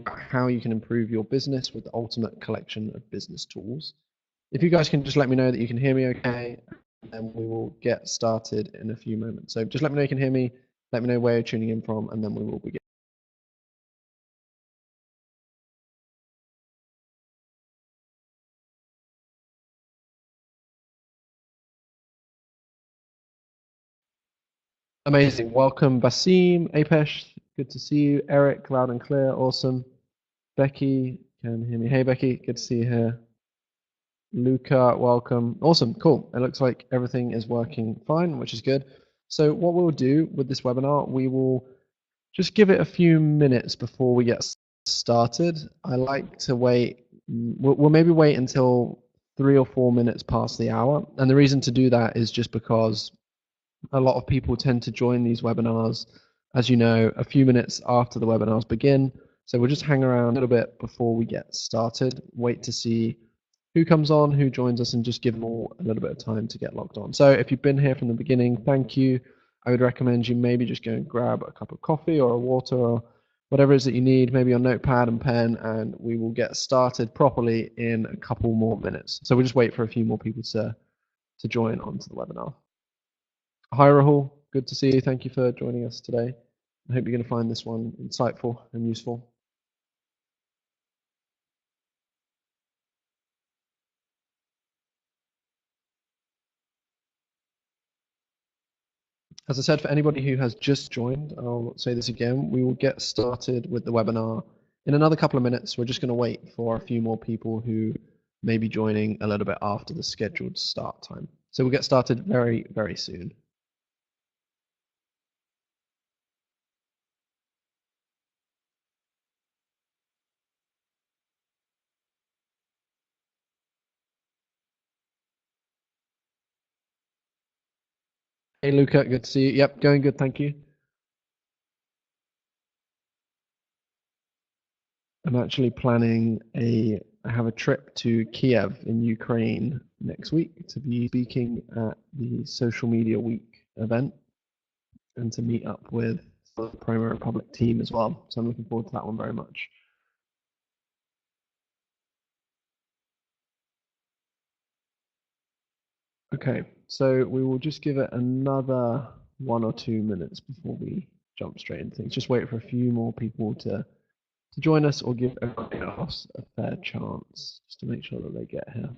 about how you can improve your business with the ultimate collection of business tools. If you guys can just let me know that you can hear me okay, and we will get started in a few moments. So just let me know you can hear me, let me know where you're tuning in from, and then we will begin. Amazing. Welcome, Basim, Apesh. Good to see you. Eric, loud and clear. Awesome. Becky, can hear me. Hey, Becky. Good to see you here. Luca, welcome. Awesome. Cool. It looks like everything is working fine, which is good. So what we'll do with this webinar, we will just give it a few minutes before we get started. I like to wait. We'll maybe wait until 3 or 4 minutes past the hour. And the reason to do that is just because a lot of people tend to join these webinars, as you know, a few minutes after the webinars begin. So we'll just hang around a little bit before we get started, wait to see who comes on, who joins us, and just give them all a little bit of time to get logged on. So if you've been here from the beginning, thank you. I would recommend you maybe just go and grab a cup of coffee or a water or whatever it is that you need, maybe your notepad and pen, and we will get started properly in a couple more minutes. So we'll just wait for a few more people to join onto the webinar. Hi, Rahul. Good to see you. Thank you for joining us today. I hope you're going to find this one insightful and useful. As I said, for anybody who has just joined, I'll say this again, we will get started with the webinar in another couple of minutes. We're just going to wait for a few more people who may be joining a little bit after the scheduled start time. So we'll get started very, very soon. Hey, Luca, good to see you. Yep, going good, thank you. I'm actually planning I have a trip to Kiev in Ukraine next week to be speaking at the Social Media Week event and to meet up with the Promo Republic team as well. So I'm looking forward to that one very much. Okay, so we will just give it another 1 or 2 minutes before we jump straight into things. Just wait for a few more people to join us or give everybody else a fair chance just to make sure that they get here.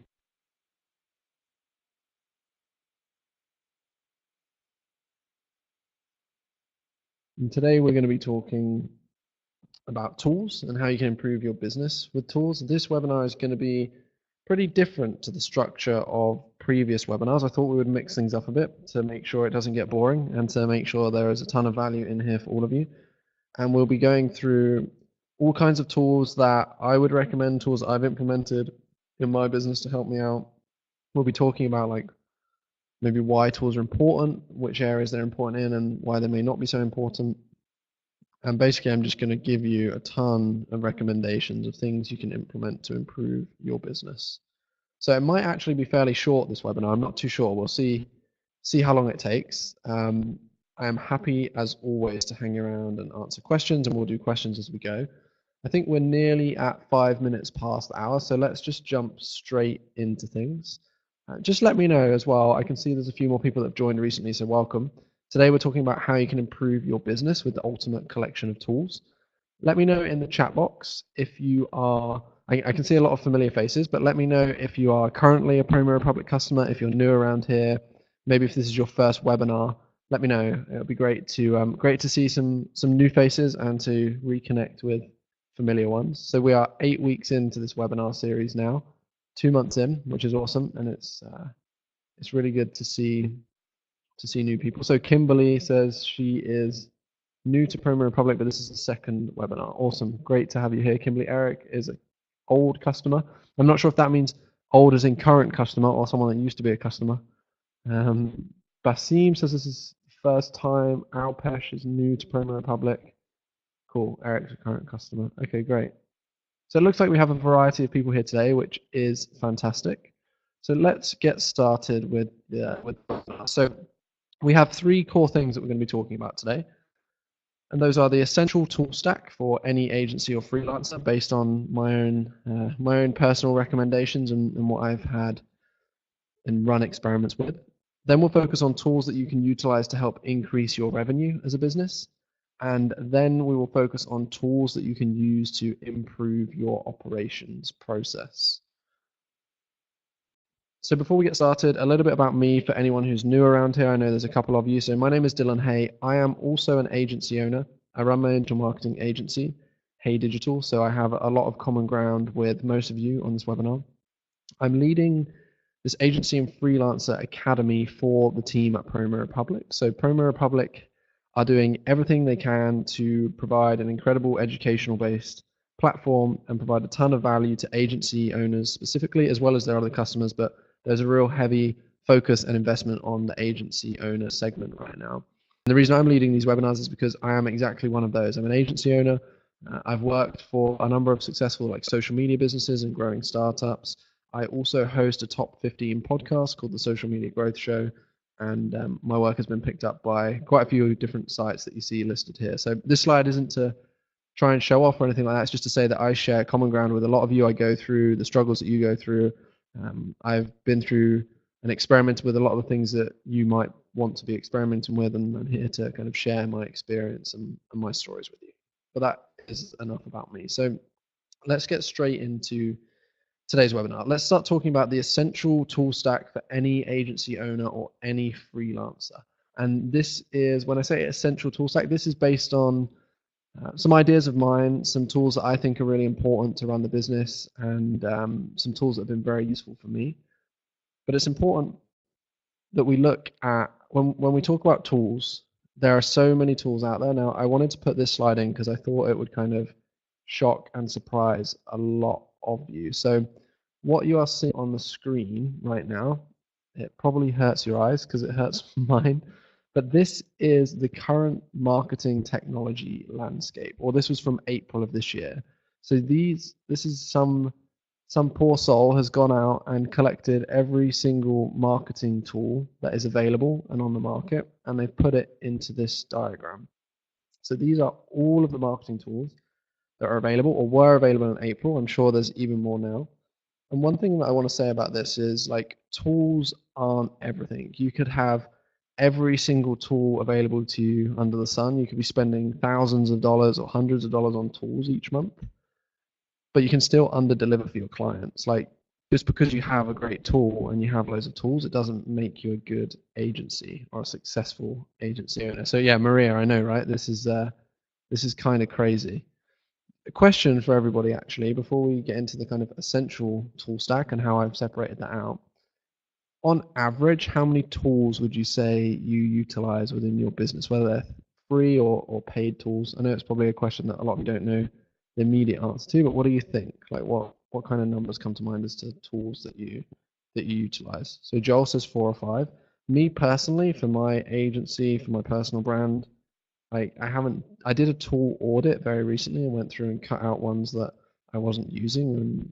And today we're going to be talking about tools and how you can improve your business with tools. This webinar is going to be pretty different to the structure of previous webinars. I thought we would mix things up a bit to make sure it doesn't get boring and to make sure there is a ton of value in here for all of you. And we'll be going through all kinds of tools that I would recommend, tools I've implemented in my business to help me out. We'll be talking about like maybe why tools are important, which areas they're important in, and why they may not be so important. And basically, I'm just going to give you a ton of recommendations of things you can implement to improve your business. So it might actually be fairly short, this webinar. I'm not too sure. We'll see how long it takes. I am happy, as always, to hang around and answer questions, and we'll do questions as we go. I think we're nearly at 5 minutes past the hour, so let's just jump straight into things. Just let me know as well. I can see there's a few more people that have joined recently, so welcome. Today we're talking about how you can improve your business with the ultimate collection of tools. Let me know in the chat box if you are, I can see a lot of familiar faces, but let me know if you are currently a Promo Republic customer, if you're new around here, maybe if this is your first webinar, let me know. It would be great to see some new faces and to reconnect with familiar ones. So we are 8 weeks into this webinar series now, 2 months in, which is awesome, and it's really good to see new people. So Kimberly says she is new to Promo Republic, but this is the second webinar. Awesome, great to have you here, Kimberly. Eric is an old customer. I'm not sure if that means old as in current customer or someone that used to be a customer. Basim says this is the first time. Alpesh is new to Promo Republic. Cool, Eric's a current customer. Okay, great. So it looks like we have a variety of people here today, which is fantastic. So let's get started with the webinar. So we have 3 core things that we're going to be talking about today. And those are the essential tool stack for any agency or freelancer based on my own personal recommendations and what I've had and run experiments with. Then we'll focus on tools that you can utilize to help increase your revenue as a business. And then we will focus on tools that you can use to improve your operations process. So before we get started, a little bit about me for anyone who's new around here. I know there's a couple of you. So my name is Dylan Hay. I am also an agency owner. I run my own digital marketing agency, Hay Digital. So I have a lot of common ground with most of you on this webinar. I'm leading this agency and freelancer academy for the team at Promo Republic. So Promo Republic are doing everything they can to provide an incredible educational based platform and provide a ton of value to agency owners specifically, as well as their other customers. But there's a real heavy focus and investment on the agency owner segment right now. And the reason I'm leading these webinars is because I am exactly one of those. I'm an agency owner. I've worked for a number of successful social media businesses and growing startups. I also host a top 15 podcast called the Social Media Growth Show, and my work has been picked up by quite a few different sites that you see listed here. So this slide isn't to try and show off or anything like that. It's just to say that I share common ground with a lot of you. I go through the struggles that you go through. I've been through and experimented with a lot of the things that you might want to be experimenting with, and I'm here to kind of share my experience and my stories with you. But that is enough about me. So let's get straight into today's webinar. Let's start talking about the essential tool stack for any agency owner or any freelancer. And this is, when I say essential tool stack, this is based on some ideas of mine, some tools that I think are really important to run the business, and some tools that have been very useful for me. But it's important that we look at, when we talk about tools, there are so many tools out there. Now, I wanted to put this slide in because I thought it would kind of shock and surprise a lot of you. So what you are seeing on the screen right now, it probably hurts your eyes because it hurts mine. But this is the current marketing technology landscape, or this was from April of this year. So this is some poor soul has gone out and collected every single marketing tool that is available and on the market, and they've put it into this diagram. So these are all of the marketing tools that are available or were available in April. I'm sure there's even more now. And one thing that I want to say about this is, tools aren't everything. You could have every single tool available to you under the sun. You could be spending thousands of dollars or hundreds of dollars on tools each month, but you can still under deliver for your clients. Just because you have a great tool and you have loads of tools, it doesn't make you a good agency or a successful agency owner. So yeah, Maria, I know, right? This is kind of crazy. A question for everybody, actually, before we get into the kind of essential tool stack and how I've separated that out. On average, how many tools would you say you utilize within your business, whether they're free or paid tools? I know it's probably a question that a lot of you don't know the immediate answer to, but what do you think? What kind of numbers come to mind as to tools that you utilize? So Joel says 4 or 5. Me personally, for my agency, for my personal brand, I did a tool audit very recently and went through and cut out ones that I wasn't using and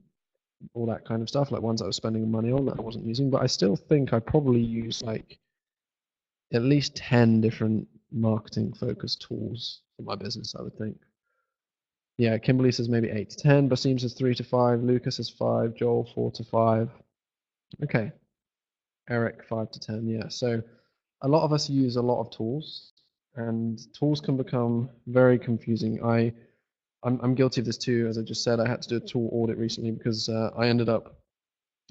all that kind of stuff, like ones I was spending money on that I wasn't using. But I still think I probably use at least 10 different marketing focused tools for my business, I would think. Yeah, Kimberly says maybe 8 to 10, Basim says 3 to 5, Lucas says 5, Joel 4 to 5. Okay. Eric 5 to 10, yeah. So a lot of us use a lot of tools, and tools can become very confusing. I'm guilty of this too. As I just said, I had to do a tool audit recently because I ended up,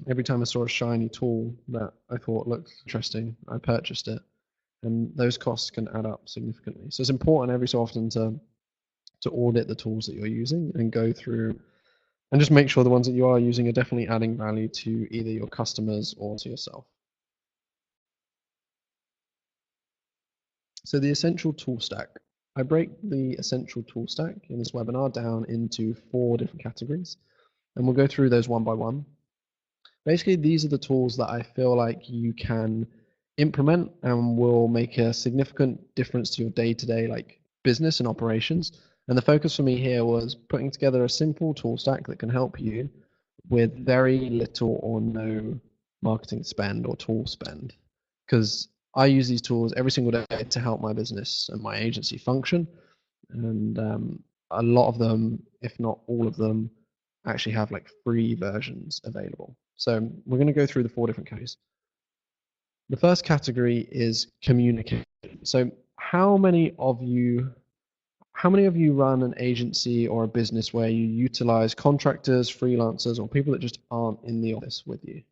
every time I saw a shiny tool that I thought looked interesting, I purchased it, and those costs can add up significantly. So it's important every so often to audit the tools that you're using and go through and just make sure the ones that you are using are definitely adding value to either your customers or to yourself. So the essential tool stack. I break the essential tool stack in this webinar down into 4 different categories, and we'll go through those one by one. Basically, these are the tools that I feel like you can implement and will make a significant difference to your day-to-day business and operations. And the focus for me here was putting together a simple tool stack that can help you with very little or no marketing spend or tool spend, because I use these tools every single day to help my business and my agency function. and a lot of them, if not all of them, actually have like free versions available. So we're going to go through the 4 different categories. The first category is communication. So how many of you run an agency or a business where you utilize contractors, freelancers, or people that just aren't in the office with you?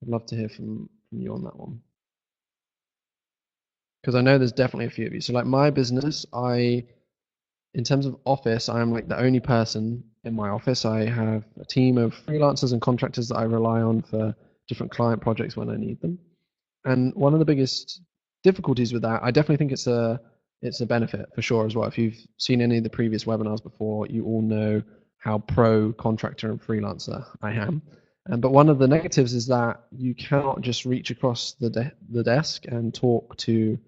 I'd love to hear from you on that one, because I know there's definitely a few of you. So like my business, in terms of office, I'm like the only person in my office. I have a team of freelancers and contractors that I rely on for different client projects when I need them. And one of the biggest difficulties with that, I definitely think it's a benefit for sure as well. If you've seen any of the previous webinars before, you all know how pro contractor and freelancer I am. But one of the negatives is that you cannot just reach across the desk and talk to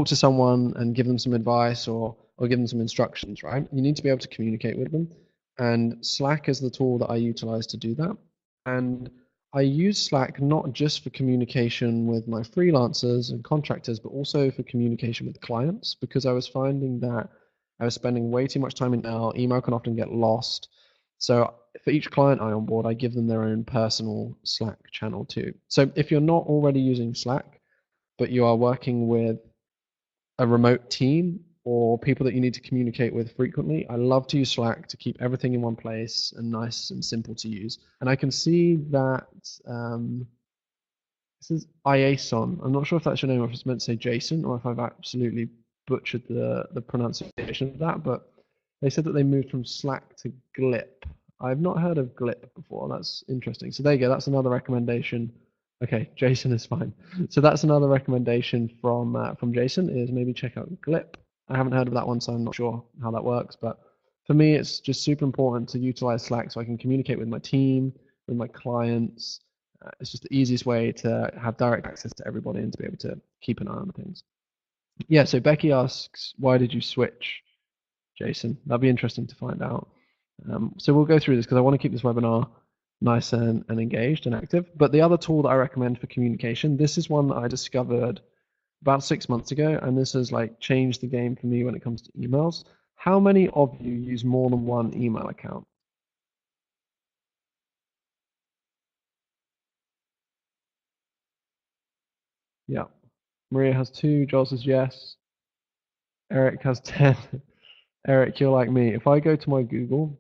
someone and give them some advice or give them some instructions, right? You need to be able to communicate with them. And Slack is the tool that I utilize to do that. And I use Slack not just for communication with my freelancers and contractors, but also for communication with clients, because I was finding that I was spending way too much time in email. Email can often get lost. So for each client I onboard, I give them their own personal Slack channel too. So if you're not already using Slack, but you are working with a remote team or people that you need to communicate with frequently, I love to use Slack to keep everything in one place and nice and simple to use. And I can see that this is Iason. I'm not sure if that's your name or if it's meant to say Jason or if I've absolutely butchered the pronunciation of that, but they said that they moved from Slack to Glip. I've not heard of Glip before. That's interesting. So there you go. That's another recommendation. Okay, Jason is fine. So that's another recommendation from Jason, is maybe check out Glip. I haven't heard of that one, so I'm not sure how that works. But for me, it's just super important to utilize Slack so I can communicate with my team, with my clients. It's just the easiest way to have direct access to everybody and to be able to keep an eye on things. Yeah, so Becky asks, why did you switch, Jason? That'd be interesting to find out. So we'll go through this because I want to keep this webinar nice and engaged and active. But the other tool that I recommend for communication, this is one that I discovered about 6 months ago, and this has like changed the game for me when it comes to emails. How many of you use more than one email account? Yeah. Maria has 2, Joel says yes, Eric has 10. Eric, you're like me. If I go to my Google,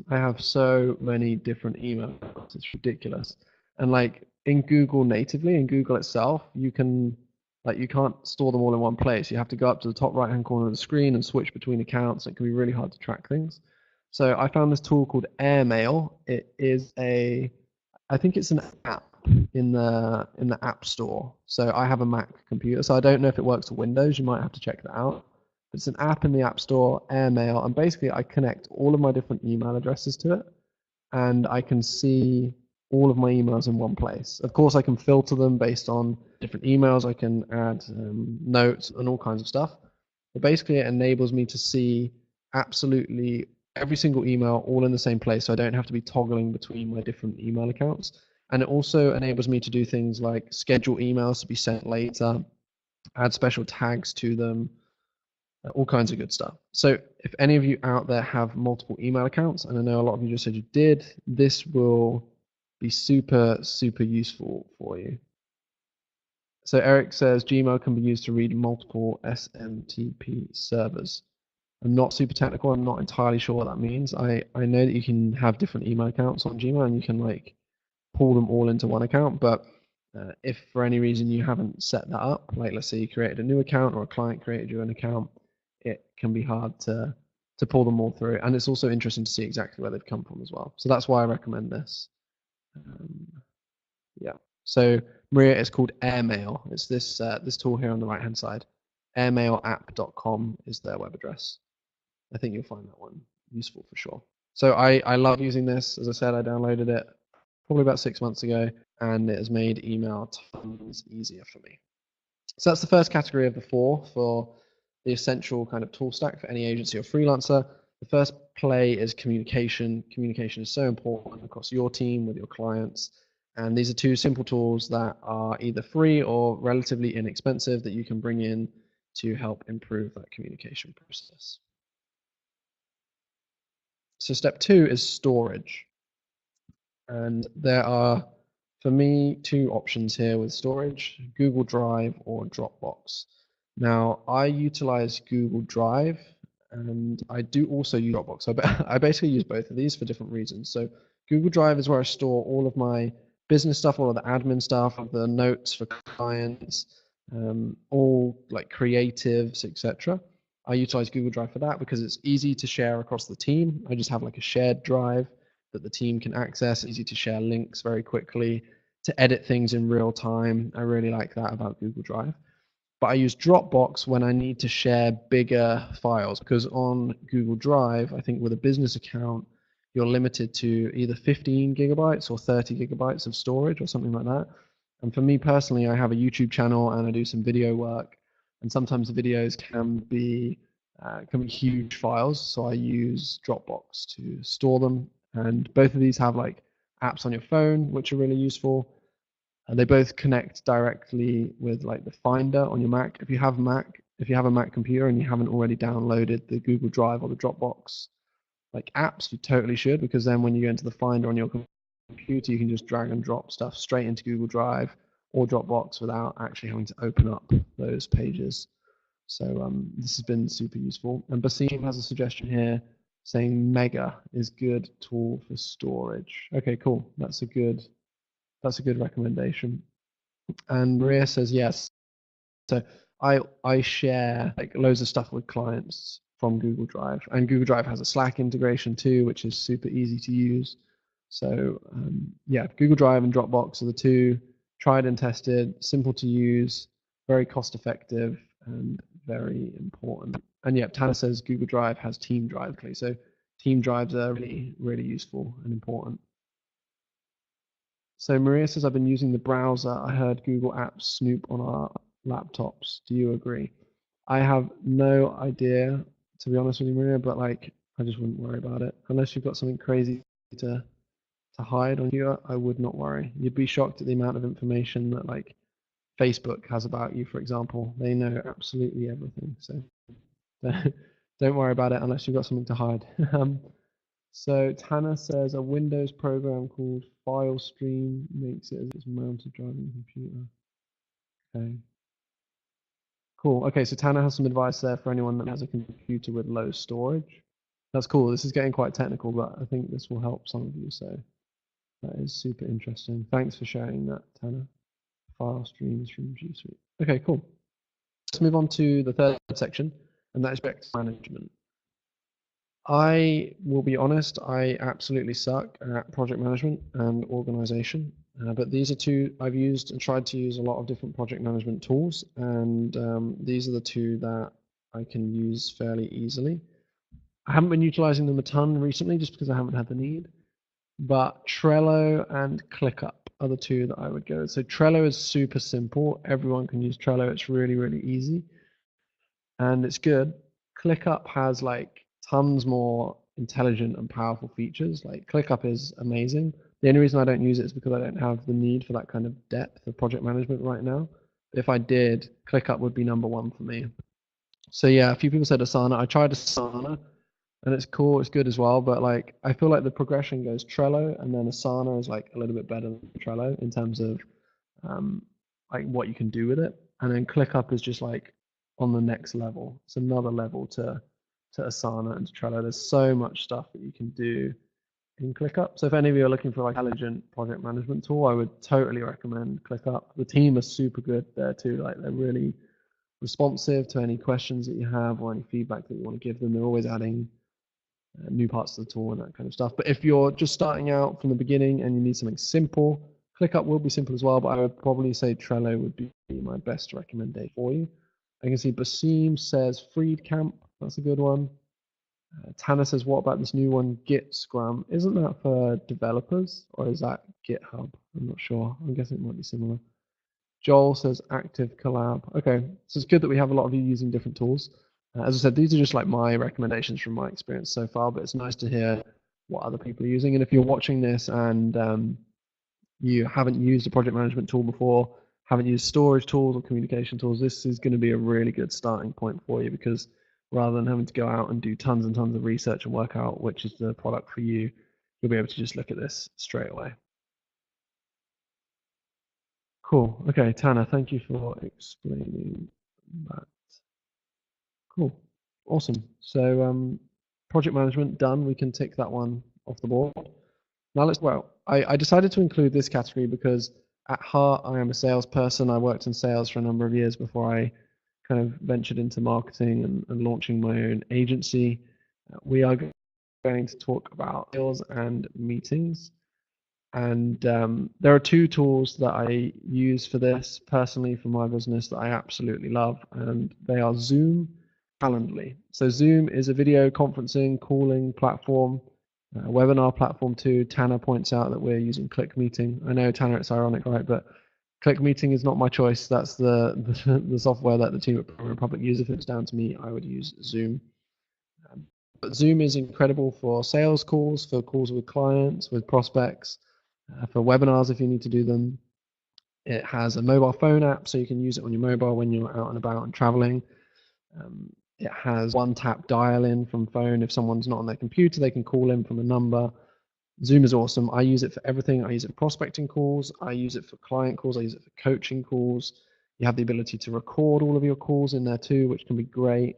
I have so many different emails. It's ridiculous. And like in Google natively, in Google itself, you can't store them all in one place. You have to go up to the top right-hand corner of the screen and switch between accounts. It can be really hard to track things. So I found this tool called Airmail. I think it's an app in the App Store. So I have a Mac computer, so I don't know if it works for Windows. You might have to check that out. It's an app in the App Store, Airmail, and basically I connect all of my different email addresses to it, and I can see all of my emails in one place. Of course, I can filter them based on different emails. I can add notes and all kinds of stuff. But basically, it enables me to see absolutely every single email all in the same place, so I don't have to be toggling between my different email accounts. And it also enables me to do things like schedule emails to be sent later, add special tags to them, all kinds of good stuff. So if any of you out there have multiple email accounts, and I know a lot of you just said you did, this will be super, super useful for you. So Eric says Gmail can be used to read multiple SMTP servers. I'm not super technical. I'm not entirely sure what that means. I know that you can have different email accounts on Gmail and you can like pull them all into one account, but if for any reason you haven't set that up, like let's say you created a new account or a client created you an account, it can be hard to pull them all through. And it's also interesting to see exactly where they've come from as well. So that's why I recommend this. Yeah. So Maria, it's called Airmail. It's this tool here on the right hand side. Airmailapp.com is their web address. I think you'll find that one useful for sure. So I love using this. As I said, I downloaded it probably about 6 months ago, and it has made email tons easier for me. So that's the first category of the 4 for the essential kind of tool stack for any agency or freelancer. The first play is communication. Communication is so important across your team with your clients. And these are 2 simple tools that are either free or relatively inexpensive that you can bring in to help improve that communication process. So step 2 is storage. And there are, for me, 2 options here with storage, Google Drive or Dropbox. Now, I utilize Google Drive and I do also use Dropbox. I basically use both of these for different reasons. So Google Drive is where I store all of my business stuff, all of the admin stuff, of the notes for clients, all like creatives, etc. I utilize Google Drive for that because it's easy to share across the team. I just have like a shared drive that the team can access, easy to share links very quickly, to edit things in real time. I really like that about Google Drive. But I use Dropbox when I need to share bigger files, because on Google Drive, I think with a business account, you're limited to either 15 gigabytes or 30 gigabytes of storage or something like that. And for me personally, I have a YouTube channel and I do some video work, and sometimes the videos can be huge files. So I use Dropbox to store them. And both of these have like apps on your phone, which are really useful. And they both connect directly with like the Finder on your Mac. If you have a Mac computer and you haven't already downloaded the Google Drive or the Dropbox like apps, you totally should, because then when you go into the Finder on your computer, you can just drag and drop stuff straight into Google Drive or Dropbox without actually having to open up those pages. So this has been super useful. And Basim has a suggestion here saying Mega is good tool for storage. Okay, cool. That's a good recommendation. And Maria says yes. So I share like loads of stuff with clients from Google Drive, and Google Drive has a Slack integration too, which is super easy to use. So yeah, Google Drive and Dropbox are the 2 tried and tested, simple to use, very cost effective, and very important. And yeah, Tanner says Google Drive has Team Drive. So Team Drives are really, really useful and important. So Maria says, I've been using the browser. I heard Google Apps snoop on our laptops. Do you agree? I have no idea, to be honest with you, Maria, but like, I just wouldn't worry about it. Unless you've got something crazy to hide on you, I would not worry. You'd be shocked at the amount of information that like Facebook has about you, for example. They know absolutely everything. So don't worry about it unless you've got something to hide. So Tanner says a Windows program called FileStream makes it as it's mounted driving computer. Okay. Cool. Okay, so Tanner has some advice there for anyone that has a computer with low storage. That's cool. This is getting quite technical, but I think this will help some of you. So that is super interesting. Thanks for sharing that, Tanner. FileStream is from G Suite. Okay, cool. Let's move on to the 3rd section, and that is project management. I will be honest, I absolutely suck at project management and organization, but these are 2 I've used and tried to use a lot of different project management tools, and these are the 2 that I can use fairly easily. I haven't been utilizing them a ton recently just because I haven't had the need, but Trello and ClickUp are the 2 that I would go. So Trello is super simple. Everyone can use Trello. It's really, really easy and it's good. ClickUp has like tons more intelligent and powerful features. Like ClickUp is amazing. The only reason I don't use it is because I don't have the need for that kind of depth of project management right now. If I did, ClickUp would be number 1 for me. So yeah, a few people said Asana. I tried Asana and it's cool, it's good as well, but like I feel like the progression goes Trello and then Asana is like a little bit better than Trello in terms of like what you can do with it. And then ClickUp is just like on the next level. It's another level to Asana and to Trello. There's so much stuff that you can do in ClickUp. So if any of you are looking for like intelligent project management tool, I would totally recommend ClickUp. The team are super good there too. Like they're really responsive to any questions that you have or any feedback that you want to give them. They're always adding new parts of the tool and that kind of stuff. But if you're just starting out from the beginning and you need something simple, ClickUp will be simple as well, but I would probably say Trello would be my best recommendation for you. I can see Basim says Freedcamp. That's a good one. Tanner says, what about this new one, Git Scrum? Isn't that for developers or is that GitHub? I'm not sure. I guess it might be similar. Joel says Active Collab. Okay, so it's good that we have a lot of you using different tools. As I said, these are just like my recommendations from my experience so far, but it's nice to hear what other people are using. And if you're watching this and you haven't used a project management tool before, haven't used storage tools or communication tools, this is going to be a really good starting point for you, because rather than having to go out and do tons and tons of research and work out which is the product for you, you'll be able to just look at this straight away. Cool. Okay, Tanner, thank you for explaining that. Cool. Awesome. So project management done. We can tick that one off the board. Now I decided to include this category because at heart I am a salesperson. I worked in sales for a number of years before I kind of ventured into marketing and launching my own agency. We are going to talk about sales and meetings. And there are two tools that I use for this personally for my business that I absolutely love, and they are Zoom, Calendly. So Zoom is a video conferencing, calling platform, webinar platform too. Tanner points out that we're using ClickMeeting. I know, Tanner, it's ironic, right? But ClickMeeting is not my choice. That's the software that the team at Premier Republic use. If it's down to me, I would use Zoom. But Zoom is incredible for sales calls, for calls with clients, with prospects, for webinars if you need to do them. It has a mobile phone app, so you can use it on your mobile when you're out and about and traveling. It has one-tap dial-in from phone. If someone's not on their computer, they can call in from a number. Zoom is awesome. I use it for everything. I use it for prospecting calls. I use it for client calls. I use it for coaching calls. You have the ability to record all of your calls in there too, which can be great.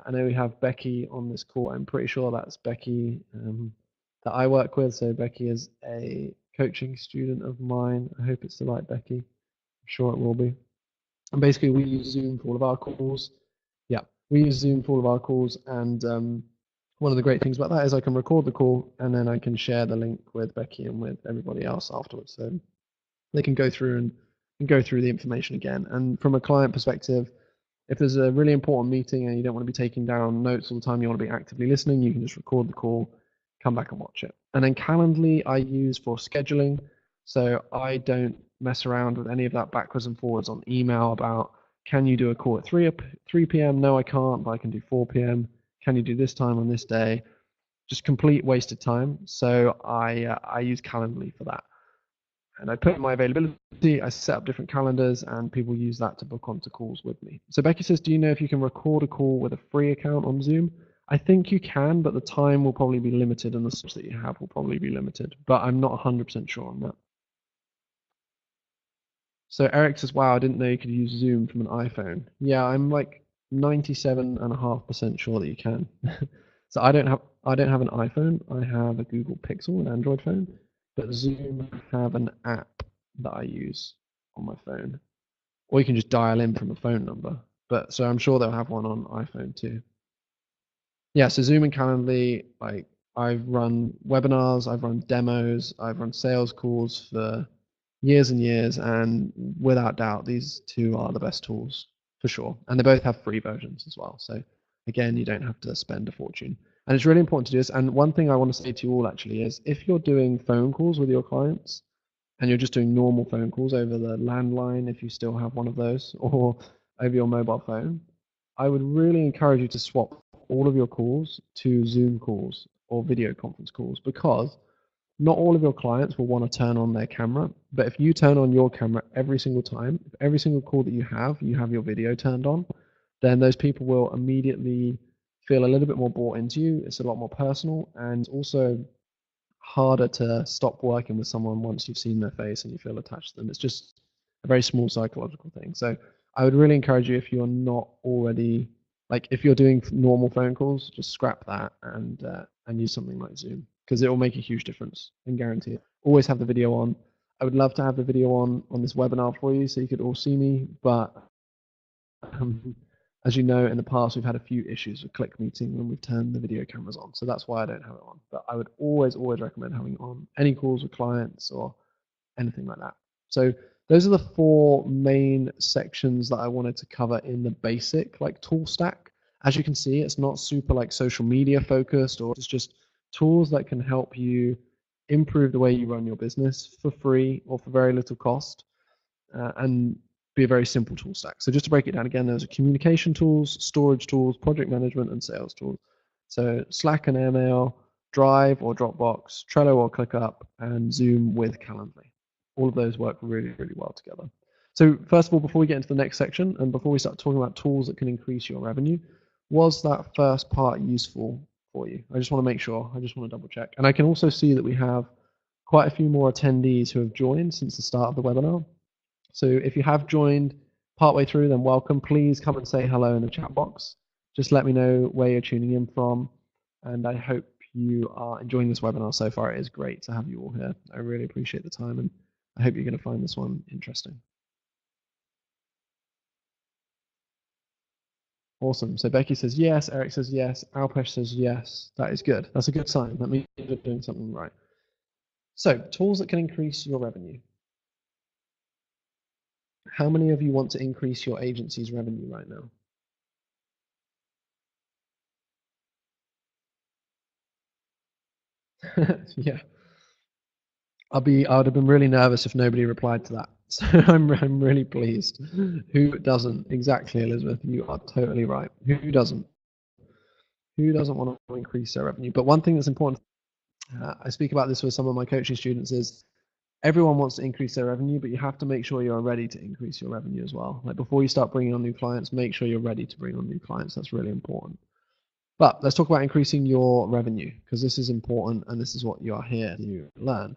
I know we have Becky on this call. I'm pretty sure that's Becky that I work with. So Becky is a coaching student of mine. I hope it's the right Becky. I'm sure it will be. And basically, we use Zoom for all of our calls. Yeah, we use Zoom for all of our calls. And one of the great things about that is I can record the call and then I can share the link with Becky and with everybody else afterwards. So they can go through and go through the information again. And from a client perspective, if there's a really important meeting and you don't want to be taking down notes all the time, you want to be actively listening, you can just record the call, come back and watch it. And then Calendly I use for scheduling. So I don't mess around with any of that backwards and forwards on email about, can you do a call at 3 p.m.? No, I can't, but I can do 4 p.m. Can you do this time on this day? Just complete waste of time. So I use Calendly for that. And I put in my availability, I set up different calendars, and people use that to book onto calls with me. So Becky says, do you know if you can record a call with a free account on Zoom? I think you can, but the time will probably be limited and the slots that you have will probably be limited, but I'm not 100% sure on that. So Eric says, wow, I didn't know you could use Zoom from an iPhone. Yeah, I'm like 97.5% sure that you can. So I don't have an iPhone. I have a Google Pixel, an Android phone. But Zoom have an app that I use on my phone, or you can just dial in from a phone number. But so I'm sure they'll have one on iPhone too. Yeah, so Zoom and Calendly, like I've run webinars, I've run demos, I've run sales calls for years and years, and without doubt, these two are the best tools for sure. And they both have free versions as well. So again, you don't have to spend a fortune. And it's really important to do this. And one thing I want to say to you all actually is if you're doing phone calls with your clients and you're just doing normal phone calls over the landline, if you still have one of those, or over your mobile phone, I would really encourage you to swap all of your calls to Zoom calls or video conference calls, because not all of your clients will want to turn on their camera. But if you turn on your camera every single time, if every single call that you have your video turned on, then those people will immediately feel a little bit more bought into you. It's a lot more personal, and also harder to stop working with someone once you've seen their face and you feel attached to them. It's just a very small psychological thing. So I would really encourage you, if you're not already, like if you're doing normal phone calls, just scrap that and use something like Zoom, because it will make a huge difference, and guarantee it. Always have the video on. I would love to have the video on this webinar for you so you could all see me, but as you know, in the past, we've had a few issues with ClickMeeting when we've turned the video cameras on. So that's why I don't have it on. But I would always recommend having it on any calls with clients or anything like that. So those are the four main sections that I wanted to cover in the basic like tool stack. As you can see, it's not super like social media focused, or it's just tools that can help you improve the way you run your business for free or for very little cost. And be a very simple tool stack. So just to break it down again, there's communication tools, storage tools, project management, and sales tools. So Slack and Airmail, Drive or Dropbox, Trello or ClickUp, and Zoom with Calendly. All of those work really, really well together. So first of all, before we get into the next section and before we start talking about tools that can increase your revenue, was that first part useful for you? I just want to make sure. I just want to double check. And I can also see that we have quite a few more attendees who have joined since the start of the webinar. So if you have joined partway through, then welcome. Please come and say hello in the chat box. Just let me know where you're tuning in from. And I hope you are enjoying this webinar so far. It is great to have you all here. I really appreciate the time, and I hope you're going to find this one interesting. Awesome. So Becky says yes, Eric says yes, Alpesh says yes. That is good. That's a good sign. That means you're doing something right. So tools that can increase your revenue. How many of you want to increase your agency's revenue right now? Yeah. I would have been really nervous if nobody replied to that. So I'm really pleased. Who doesn't? Exactly, Elizabeth. You are totally right. Who doesn't? Who doesn't want to increase their revenue? But one thing that's important, I speak about this with some of my coaching students, is everyone wants to increase their revenue, but you have to make sure you're ready to increase your revenue as well. Like before you start bringing on new clients, make sure you're ready to bring on new clients. That's really important. But let's talk about increasing your revenue, because this is important and this is what you are here to learn.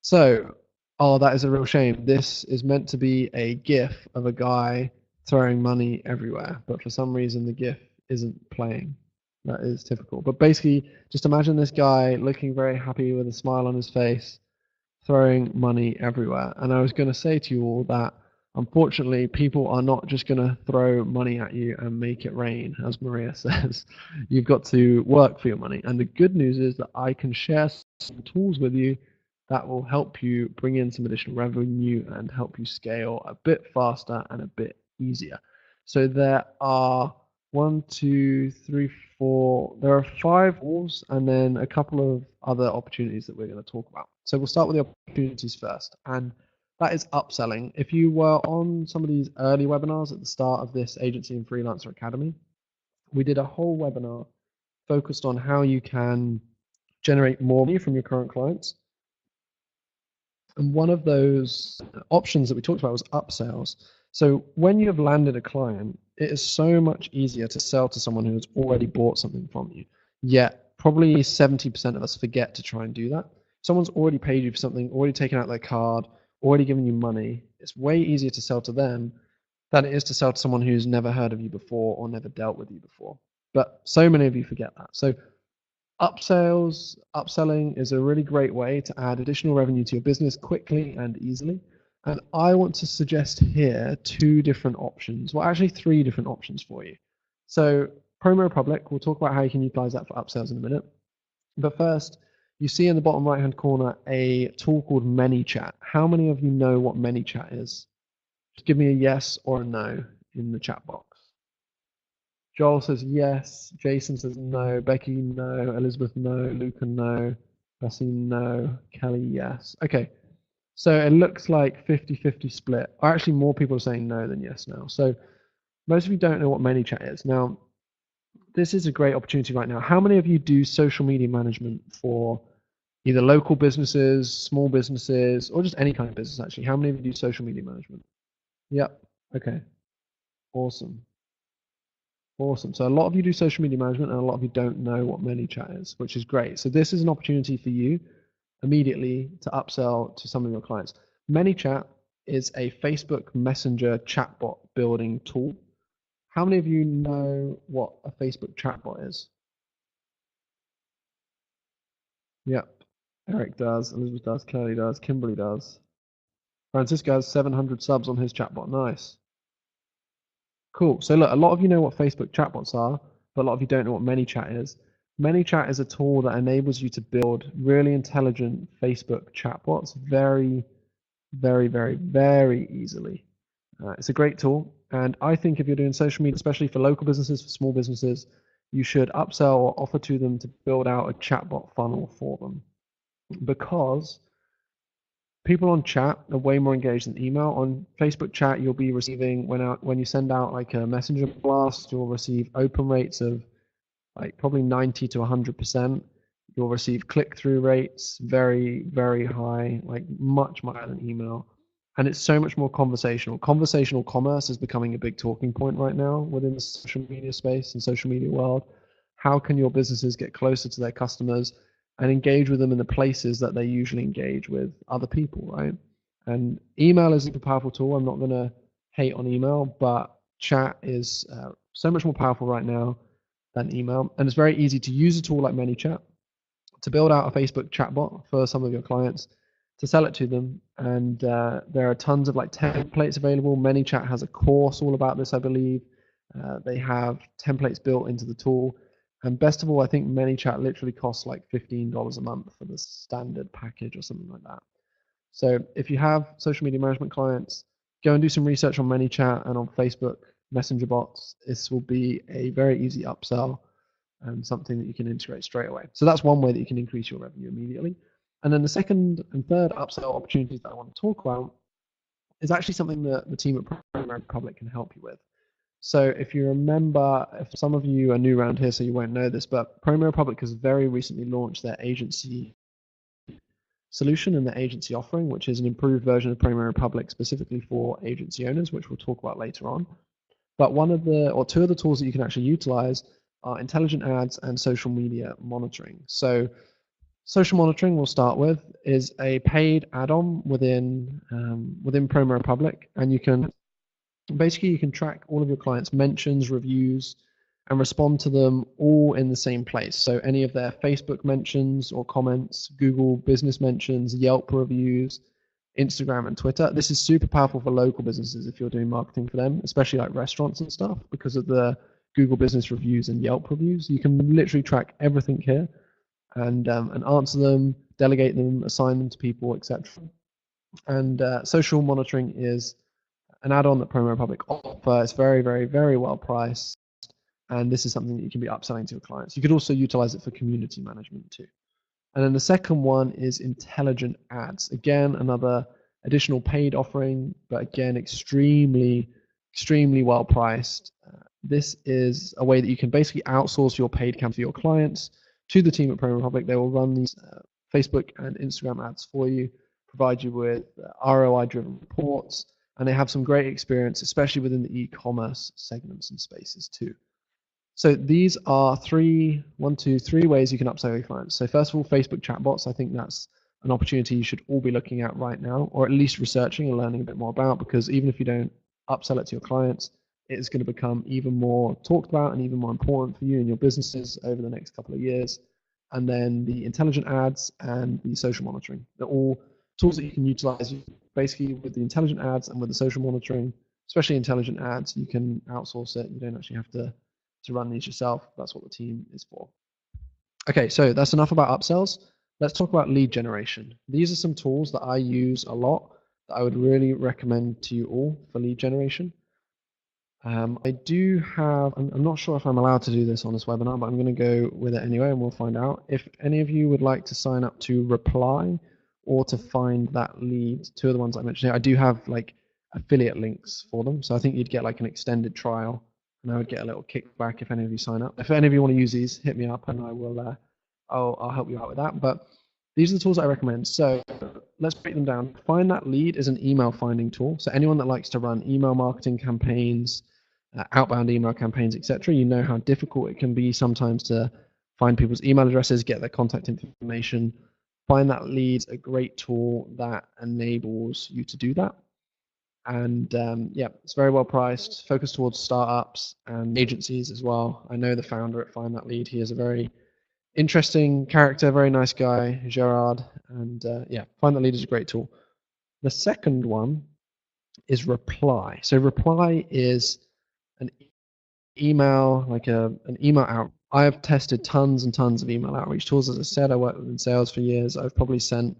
So, oh, that is a real shame. This is meant to be a GIF of a guy throwing money everywhere, but for some reason the GIF isn't playing. That is typical. But basically, just imagine this guy looking very happy with a smile on his face, throwing money everywhere. And I was going to say to you all that unfortunately, people are not just going to throw money at you and make it rain, as Maria says. You've got to work for your money. And the good news is that I can share some tools with you that will help you bring in some additional revenue and help you scale a bit faster and a bit easier. So there are 1, 2, 3, 4. There are 5 tools and then a couple of other opportunities that we're going to talk about. So we'll start with the opportunities first, and that is upselling. If you were on some of these early webinars at the start of this Agency and Freelancer Academy, we did a whole webinar focused on how you can generate more money from your current clients. And one of those options that we talked about was upsells. So when you have landed a client, it is so much easier to sell to someone who has already bought something from you. Yet probably 70% of us forget to try and do that. Someone's already paid you for something, already taken out their card, already given you money. It's way easier to sell to them than it is to sell to someone who's never heard of you before or never dealt with you before. But so many of you forget that. So upselling is a really great way to add additional revenue to your business quickly and easily. And I want to suggest here 2 different options. Well, actually 3 different options for you. So Promo Republic, we'll talk about how you can utilize that for upsells in a minute. But first, you see in the bottom right-hand corner a tool called ManyChat. How many of you know what ManyChat is? Just give me a yes or a no in the chat box. Joel says yes. Jason says no. Becky, no. Elizabeth, no. Luca, no. Bessie, no. Kelly, yes. Okay. So it looks like 50-50 split. Or actually, more people are saying no than yes now. So most of you don't know what ManyChat is. Now, this is a great opportunity right now. How many of you do social media management for either local businesses, small businesses, or just any kind of business, actually? How many of you do social media management? Yep. Okay. Awesome. Awesome. So a lot of you do social media management and a lot of you don't know what ManyChat is, which is great. So this is an opportunity for you immediately to upsell to some of your clients. ManyChat is a Facebook Messenger chatbot building tool. How many of you know what a Facebook chatbot is? Yep. Eric does, Elizabeth does, Kelly does, Kimberly does. Francisco has 700 subs on his chatbot. Nice. Cool. So look, a lot of you know what Facebook chatbots are, but a lot of you don't know what ManyChat is. ManyChat is a tool that enables you to build really intelligent Facebook chatbots very, very, very, very easily. It's a great tool, and I think if you're doing social media, especially for local businesses, for small businesses, you should upsell or offer to them to build out a chatbot funnel for them, because people on chat are way more engaged than email. On Facebook chat, you'll be receiving when you send out like a messenger blast, you'll receive open rates of like probably 90 to 100%. You'll receive click-through rates very, very high, like much higher than email. and it's so much more conversational. Conversational commerce is becoming a big talking point right now within the social media space and social media world. How can your businesses get closer to their customers and engage with them in the places that they usually engage with other people, right? And email is a powerful tool. I'm not going to hate on email, but chat is so much more powerful right now than email. And it's very easy to use a tool like ManyChat to build out a Facebook chatbot for some of your clients, to sell it to them. And there are tons of like templates available. ManyChat has a course all about this, I believe. They have templates built into the tool. And best of all, I think ManyChat literally costs like $15 a month for the standard package or something like that. So if you have social media management clients, go and do some research on ManyChat and on Facebook Messenger bots. This will be a very easy upsell and something that you can integrate straight away. So that's one way that you can increase your revenue immediately. And then the second and third upsell opportunities that I want to talk about is actually something that the team at Promo Republic can help you with. So if you remember, if some of you are new around here, so you won't know this, but Promo Republic has very recently launched their agency solution and their agency offering, which is an improved version of Promo Republic specifically for agency owners, which we'll talk about later on. But two of the tools that you can actually utilize are intelligent ads and social media monitoring. So social monitoring we'll start with is a paid add-on within Promo Republic, and you can track all of your clients' mentions, reviews, and respond to them all in the same place. So any of their Facebook mentions or comments, Google business mentions, Yelp reviews, Instagram and Twitter. This is super powerful for local businesses if you're doing marketing for them, especially like restaurants and stuff, because of the Google business reviews and Yelp reviews. You can literally track everything here and answer them, delegate them, assign them to people, etc. And social monitoring is an add-on that Promo Republic offer. It's very, very, very well priced. And this is something that you can be upselling to your clients. You could also utilize it for community management too. And then the second one is intelligent ads. Again, another additional paid offering, but again, extremely, extremely well priced. This is a way that you can basically outsource your paid campaigns for your clients to the team at Promo Republic. They will run these Facebook and Instagram ads for you, provide you with ROI-driven reports, and they have some great experience, especially within the e-commerce segments and spaces too. So these are three ways you can upsell your clients. So first of all, Facebook chatbots. I think that's an opportunity you should all be looking at right now, or at least researching and learning a bit more about, because even if you don't upsell it to your clients, it's going to become even more talked about and even more important for you and your businesses over the next couple of years. And then the intelligent ads and the social monitoring. They're all tools that you can utilize. Basically, with the intelligent ads and with the social monitoring, especially intelligent ads, you can outsource it. You don't actually have to run these yourself. That's what the team is for. Okay, so that's enough about upsells. Let's talk about lead generation. These are some tools that I use a lot that I would really recommend to you all for lead generation. I do have, I'm not sure if I'm allowed to do this on this webinar, but I'm going to go with it anyway and we'll find out. If any of you would like to sign up to Reply or to find that lead, two of the ones I mentioned here, I do have like affiliate links for them. So I think you'd get like an extended trial and I would get a little kickback if any of you sign up. If any of you want to use these, hit me up and I will, I'll help you out with that. But these are the tools I recommend. So let's break them down. Find That Lead is an email finding tool. So anyone that likes to run email marketing campaigns, outbound email campaigns, etc., you know how difficult it can be sometimes to find people's email addresses, get their contact information. Find That Lead is a great tool that enables you to do that. And yeah, it's very well priced, focused towards startups and agencies as well. I know the founder at Find That Lead. He is a very interesting character, very nice guy, Gerard. And yeah, Find That Lead is a great tool. The second one is Reply. So Reply is an email, like an email out. I have tested tons and tons of email outreach tools. As I said, I worked in sales for years. I've probably sent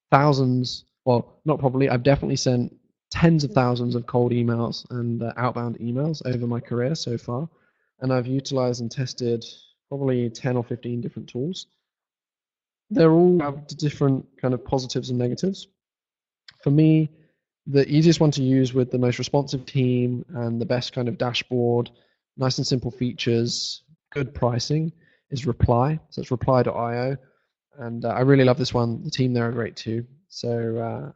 thousands, well, not probably, I've definitely sent tens of thousands of cold emails and outbound emails over my career so far. And I've utilized and tested probably 10 or 15 different tools. They're all have different kind of positives and negatives. For me, the easiest one to use with the most responsive team and the best kind of dashboard, nice and simple features, good pricing is Reply. So it's reply.io. And I really love this one. The team there are great too. So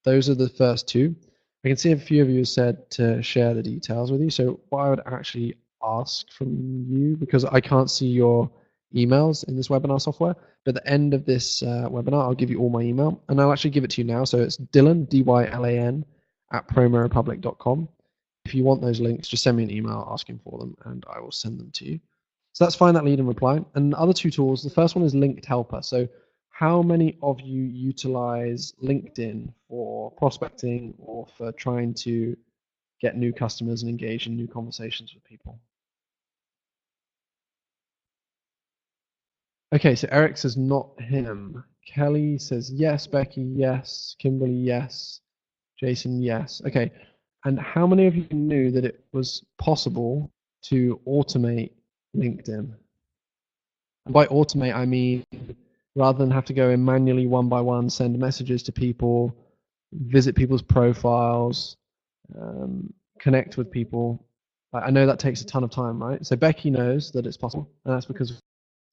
those are the first two. I can see a few of you said to share the details with you. So what I would actually ask from you, because I can't see your emails in this webinar software, but at the end of this webinar, I'll give you all my email, and I'll actually give it to you now. So it's Dylan, Dylan, at promorepublic.com. If you want those links, just send me an email asking for them, and I will send them to you. So that's Find That Lead and Reply. And the other two tools, the first one is Linked Helper. So how many of you utilize LinkedIn for prospecting or for trying to get new customers and engage in new conversations with people? Okay, so Eric says not him. Kelly says yes. Becky, yes. Kimberly, yes. Jason, yes. Okay. And how many of you knew that it was possible to automate LinkedIn? And by automate, I mean rather than have to go in manually one by one, send messages to people, visit people's profiles, connect with people. I know that takes a ton of time, right? So Becky knows that it's possible, and that's because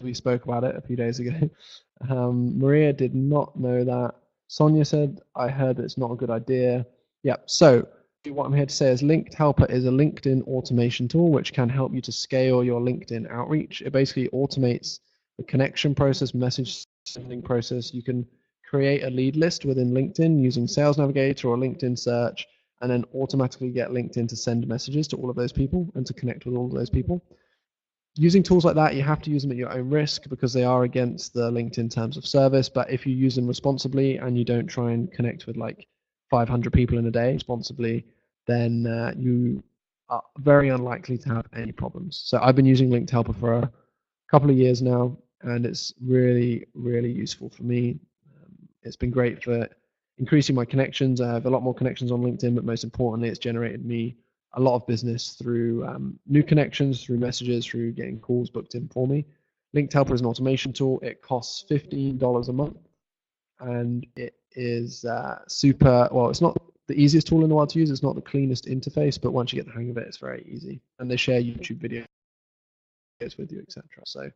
we spoke about it a few days ago. Maria did not know that. Sonia said, I heard it's not a good idea. Yeah, so what I'm here to say is Linked Helper is a LinkedIn automation tool which can help you to scale your LinkedIn outreach. It basically automates the connection process, message sending process. You can create a lead list within LinkedIn using Sales Navigator or LinkedIn Search, and then automatically get LinkedIn to send messages to all of those people and to connect with all of those people. Using tools like that, you have to use them at your own risk because they are against the LinkedIn terms of service. But if you use them responsibly and you don't try and connect with like 500 people in a day responsibly, then you are very unlikely to have any problems. So I've been using Linked Helper for a couple of years now, and it's really, really useful for me. It's been great for increasing my connections. I have a lot more connections on LinkedIn, but most importantly, it's generated me a lot of business through new connections, through messages, through getting calls booked in for me. Linked Helper is an automation tool. It costs $15 a month, and it is super, well, it's not the easiest tool in the world to use. It's not the cleanest interface, but once you get the hang of it, it's very easy. And they share YouTube videos with you, etc. So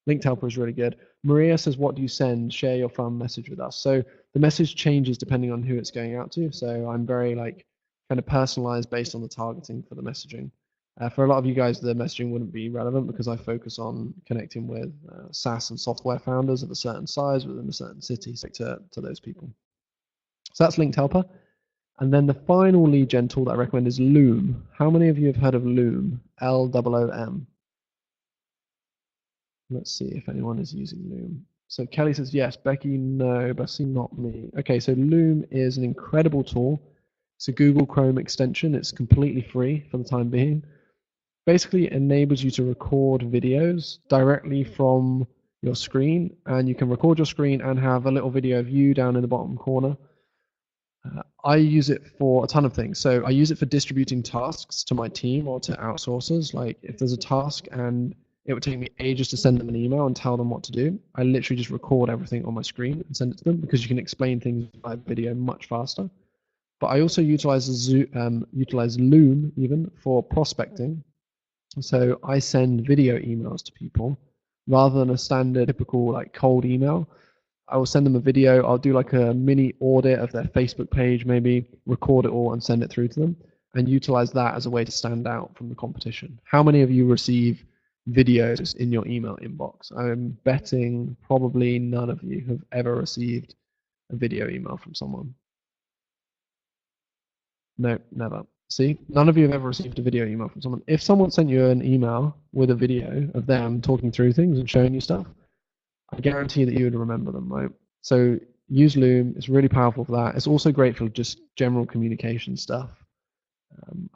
Linked Helper is really good. Maria says, what do you send? Share your fun message with us. So the message changes depending on who it's going out to. So I'm very like kind of personalized based on the targeting for the messaging. For a lot of you guys, the messaging wouldn't be relevant because I focus on connecting with SaaS and software founders of a certain size within a certain city, so to those people. So that's Linked Helper. And then the final lead gen tool that I recommend is Loom. How many of you have heard of Loom? Loom. Let's see if anyone is using Loom. So Kelly says yes. Becky, no. Bessie, not me. Okay, so Loom is an incredible tool. It's a Google Chrome extension. It's completely free for the time being. Basically, it enables you to record videos directly from your screen, and you can record your screen and have a little video of you down in the bottom corner. I use it for a ton of things. So I use it for distributing tasks to my team or to outsourcers. Like if there's a task and it would take me ages to send them an email and tell them what to do, I literally just record everything on my screen and send it to them because you can explain things by video much faster. But I also utilize Loom even for prospecting. So I send video emails to people rather than a standard typical like cold email. I will send them a video. I'll do like a mini audit of their Facebook page, maybe record it all and send it through to them, and utilize that as a way to stand out from the competition. How many of you receive videos in your email inbox? I'm betting probably none of you have ever received a video email from someone. No, never. See, none of you have ever received a video email from someone. If someone sent you an email with a video of them talking through things and showing you stuff, I guarantee that you would remember them, right? So use Loom. It's really powerful for that. It's also great for just general communication stuff.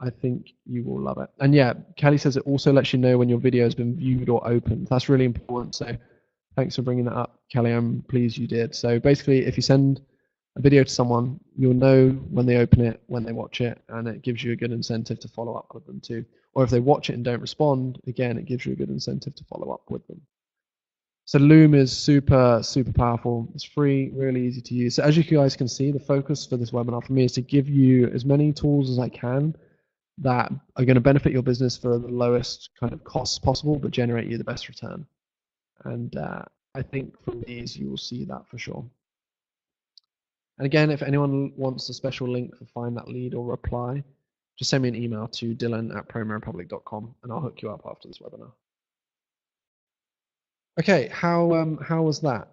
I think you will love it. And yeah, Kelly says it also lets you know when your video has been viewed or opened. That's really important. So thanks for bringing that up, Kelly. I'm pleased you did. So basically, if you send a video to someone, you'll know when they open it, when they watch it, and it gives you a good incentive to follow up with them too. Or if they watch it and don't respond, again, it gives you a good incentive to follow up with them. So Loom is super, super powerful. It's free, really easy to use. So as you guys can see, the focus for this webinar for me is to give you as many tools as I can that are going to benefit your business for the lowest kind of costs possible, but generate you the best return. And I think from these, you will see that for sure. And again, if anyone wants a special link for Find That Lead or reply, just send me an email to dylan@promorepublic.com and I'll hook you up after this webinar. Okay, how was that?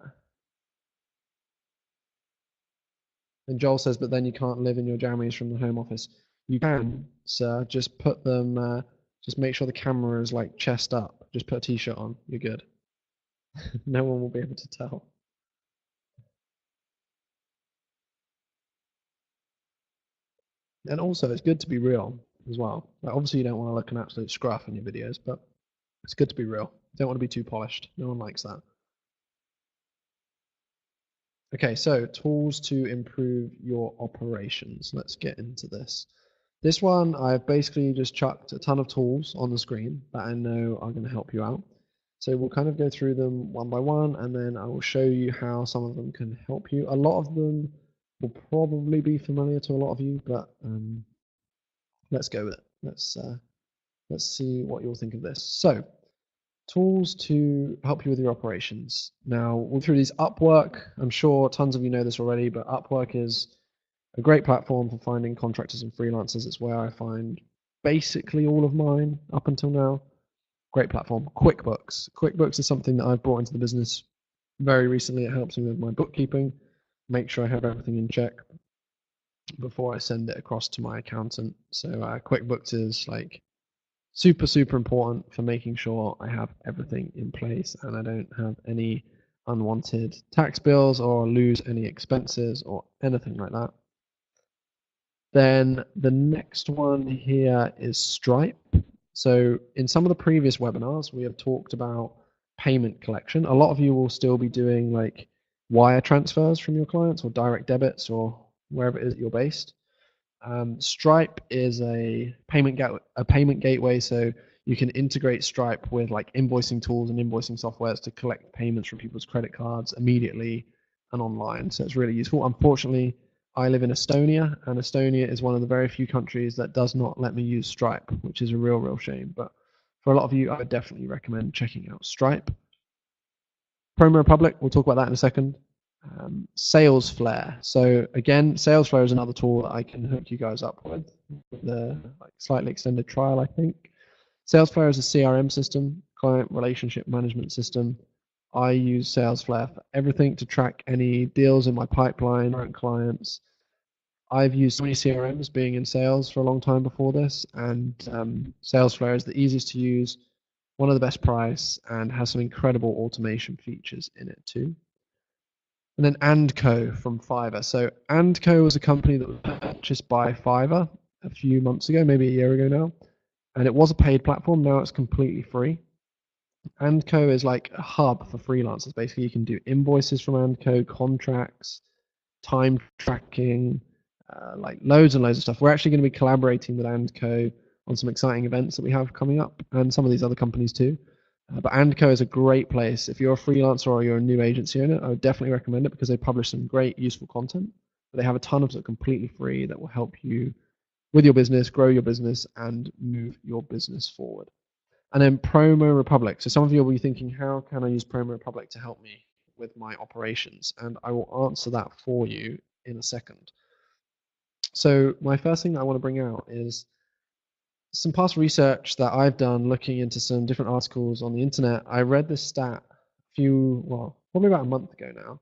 And Joel says, but then you can't live in your jammies from the home office. You can, sir. Just put them. Just make sure the camera is like chest up. Just put a t-shirt on. You're good. No one will be able to tell. And also, it's good to be real as well. Like, obviously, you don't want to look an absolute scruff in your videos, but it's good to be real. You don't want to be too polished. No one likes that. Okay, so tools to improve your operations. Let's get into this. This one, I've basically just chucked a ton of tools on the screen that I know are going to help you out. So we'll kind of go through them one by one, and then I will show you how some of them can help you. A lot of them will probably be familiar to a lot of you, but let's go with it. Let's see what you'll think of this. So, tools to help you with your operations. Now, we'll through these. Upwork, I'm sure tons of you know this already, but Upwork is a great platform for finding contractors and freelancers. It's where I find basically all of mine up until now. Great platform. QuickBooks. QuickBooks is something that I've brought into the business very recently. It helps me with my bookkeeping, make sure I have everything in check before I send it across to my accountant. So QuickBooks is like super, super important for making sure I have everything in place and I don't have any unwanted tax bills or lose any expenses or anything like that. Then the next one here is Stripe. So in some of the previous webinars, we have talked about payment collection. A lot of you will still be doing like wire transfers from your clients or direct debits or wherever it is that you're based. Stripe is a payment gateway, so you can integrate Stripe with like invoicing tools and invoicing softwares to collect payments from people's credit cards immediately and online. So it's really useful. Unfortunately, I live in Estonia, and Estonia is one of the very few countries that does not let me use Stripe, which is a real shame. But for a lot of you, I would definitely recommend checking out Stripe. Promo Republic, we'll talk about that in a second. SalesFlare. So again, SalesFlare is another tool that I can hook you guys up with the like slightly extended trial, I think. SalesFlare is a CRM system, client relationship management system. I use SalesFlare for everything to track any deals in my pipeline, current clients. I've used so many CRMs being in sales for a long time before this, and SalesFlare is the easiest to use, one of the best price, and has some incredible automation features in it too. And then AndCo from Fiverr. So AndCo was a company that was purchased by Fiverr a few months ago, maybe a year ago now. And it was a paid platform. Now it's completely free. AndCo is like a hub for freelancers. Basically, you can do invoices from AndCo, contracts, time tracking, like loads and loads of stuff. We're actually going to be collaborating with AndCo on some exciting events that we have coming up, and some of these other companies too. But AndCo is a great place. If you're a freelancer or you're a new agency owner, I would definitely recommend it because they publish some great, useful content. But they have a ton of it completely free that will help you with your business, grow your business, and move your business forward. And then Promo Republic. So some of you will be thinking, how can I use Promo Republic to help me with my operations? And I will answer that for you in a second. So my first thing that I want to bring out is some past research that I've done looking into some different articles on the internet. I read this stat probably about a month ago now,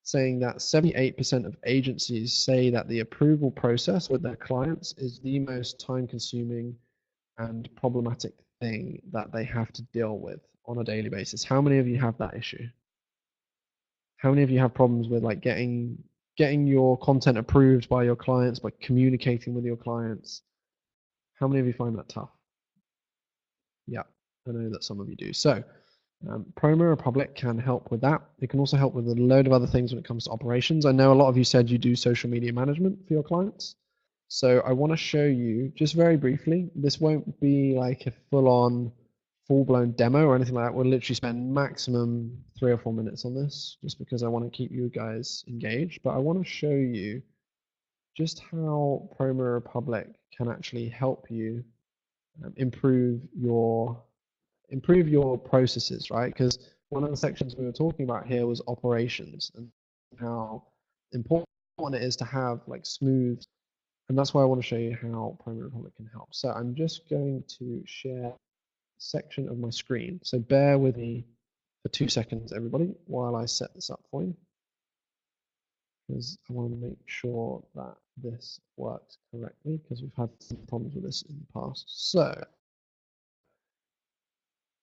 saying that 78% of agencies say that the approval process with their clients is the most time-consuming and problematic thing that they have to deal with on a daily basis. How many of you have that issue? How many of you have problems with like getting your content approved by your clients, by communicating with your clients? How many of you find that tough? Yeah, I know that some of you do. So Promo Republic can help with that. It can also help with a load of other things when it comes to operations. I know a lot of you said you do social media management for your clients. So I want to show you just very briefly. This won't be like a full-on, full-blown demo or anything like that. We'll literally spend maximum 3 or 4 minutes on this just because I want to keep you guys engaged. But I want to show you just how Promo Republic can actually help you improve your processes, right? Because one of the sections we were talking about here was operations and how important important it is to have like smooth, and that's why I want to show you how Primary Republic can help. So I'm just going to share a section of my screen. So bear with me for 2 seconds, everybody, while I set this up for you, because I want to make sure that this works correctly, because we've had some problems with this in the past. So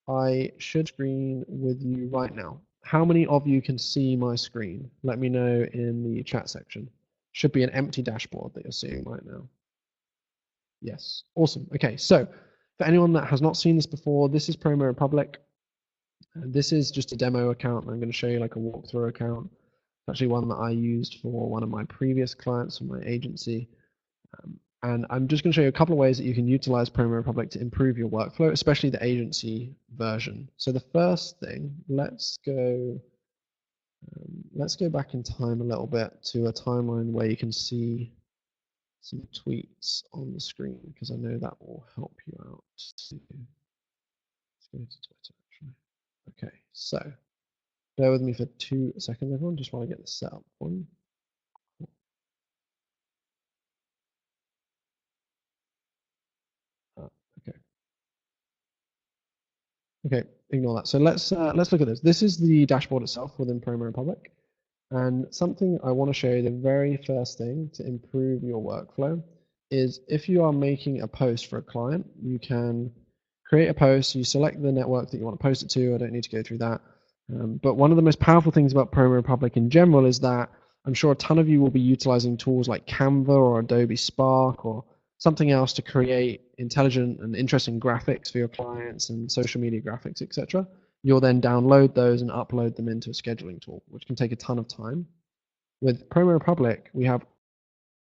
I should screen with you right now. How many of you can see my screen? Let me know in the chat section. Should be an empty dashboard that you're seeing right now. Yes, awesome. Okay, so for anyone that has not seen this before, this is Promo Republic. This is just a demo account. I'm going to show you like a walkthrough account. It's actually one that I used for one of my previous clients from my agency. And I'm just going to show you a couple of ways that you can utilize Promo Republic to improve your workflow, especially the agency version. So the first thing, let's go back in time a little bit to a timeline where you can see some tweets on the screen, because I know that will help you out too. Let's go to Twitter actually. Okay, so bear with me for 2 seconds, everyone, just while I get this set up for you. Okay. Okay, ignore that. So let's look at this. This is the dashboard itself within Promo Republic. And something I want to show you, the very first thing to improve your workflow is if you are making a post for a client, you can create a post, you select the network that you want to post it to. I don't need to go through that. But one of the most powerful things about Promo Republic in general is that I'm sure a ton of you will be utilizing tools like Canva or Adobe Spark or something else to create intelligent and interesting graphics for your clients and social media graphics, etc. You'll then download those and upload them into a scheduling tool, which can take a ton of time. With Promo Republic, we have